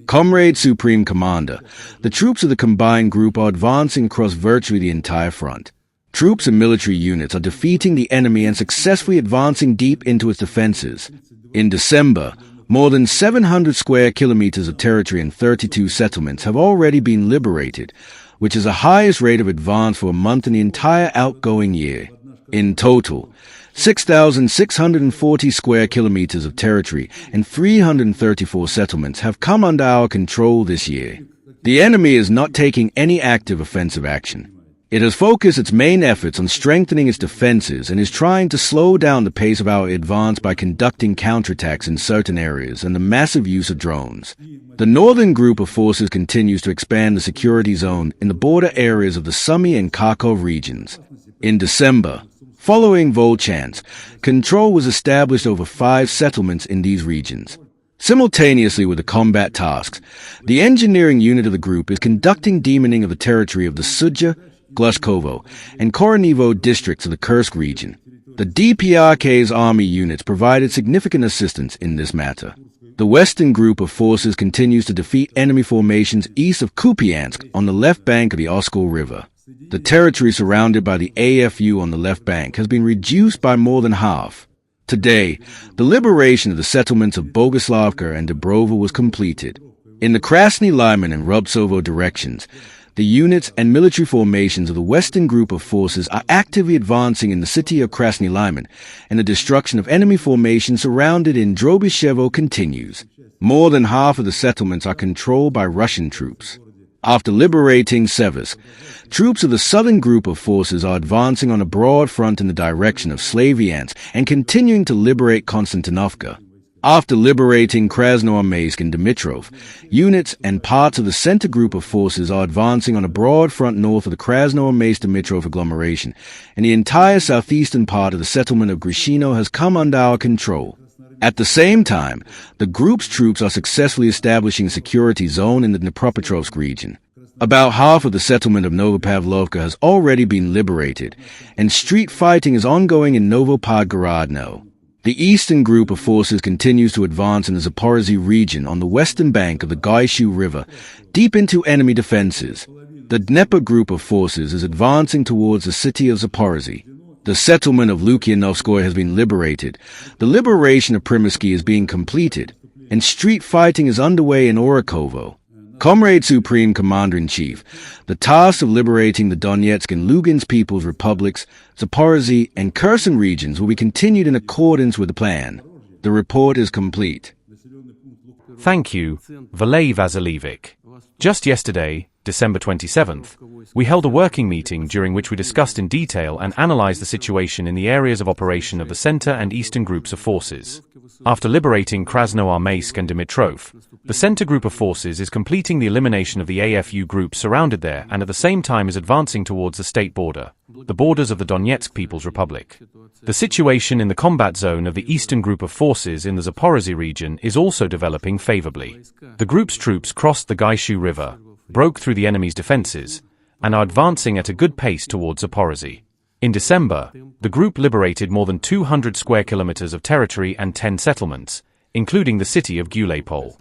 Comrade Supreme Commander, the troops of the combined group are advancing across virtually the entire front. Troops and military units are defeating the enemy and successfully advancing deep into its defenses. In December, more than 700 square kilometers of territory and 32 settlements have already been liberated, which is the highest rate of advance for a month in the entire outgoing year. In total, 6,640 square kilometers of territory and 334 settlements have come under our control this year. The enemy is not taking any active offensive action. It has focused its main efforts on strengthening its defenses and is trying to slow down the pace of our advance by conducting counterattacks in certain areas and the massive use of drones. The northern group of forces continues to expand the security zone in the border areas of the Sumy and Kharkiv regions. In December, following Volchansk, control was established over 5 settlements in these regions. Simultaneously with the combat tasks, the engineering unit of the group is conducting demoning of the territory of the Sudja, Glushkovo, and Koronivo districts of the Kursk region. The DPRK's army units provided significant assistance in this matter. The western group of forces continues to defeat enemy formations east of Kupiansk on the left bank of the Oskol River. The territory surrounded by the AFU on the left bank has been reduced by more than half. Today, the liberation of the settlements of Boguslavka and Dubrovo was completed. In the Krasny Lyman and Rubtsovo directions, the units and military formations of the western group of forces are actively advancing in the city of Krasny Lyman, and the destruction of enemy formations surrounded in Drobyshevo continues. More than half of the settlements are controlled by Russian troops. After liberating Seversk, troops of the southern group of forces are advancing on a broad front in the direction of Slaviansk and continuing to liberate Konstantinovka. After liberating Krasnoarmiisk and Dimitrov, units and parts of the center group of forces are advancing on a broad front north of the Krasnoarmiisk-Dimitrov agglomeration, and the entire southeastern part of the settlement of Grishino has come under our control. At the same time, the group's troops are successfully establishing a security zone in the Dnipropetrovsk region. About half of the settlement of Novopavlovka has already been liberated, and street fighting is ongoing in Novopodgorodno. The eastern group of forces continues to advance in the Zaporizhzhia region on the western bank of the Gaishu River, deep into enemy defenses. The Dnieper group of forces is advancing towards the city of Zaporizhzhia. The settlement of Lukyanovskoye has been liberated. The liberation of Primorsky is being completed, and street fighting is underway in Orakovo. Comrade Supreme Commander-in-Chief, the task of liberating the Donetsk and Lugansk People's Republics, Zaporizhzhia, and Kherson regions will be continued in accordance with the plan. The report is complete. Thank you, Valeriy Vasiljevic. Just yesterday, December 27th, we held a working meeting during which we discussed in detail and analyzed the situation in the areas of operation of the center and eastern groups of forces. After liberating Krasnoarmiisk and Dimitrov, the center group of forces is completing the elimination of the AFU groups surrounded there and at the same time is advancing towards the state border, the borders of the Donetsk People's Republic. The situation in the combat zone of the eastern group of forces in the Zaporizhzhia region is also developing favorably. The group's troops crossed the Gaishu River, broke through the enemy's defenses, and are advancing at a good pace towards Zaporizhzhia. In December, the group liberated more than 200 square kilometers of territory and 10 settlements, including the city of Huliaipole.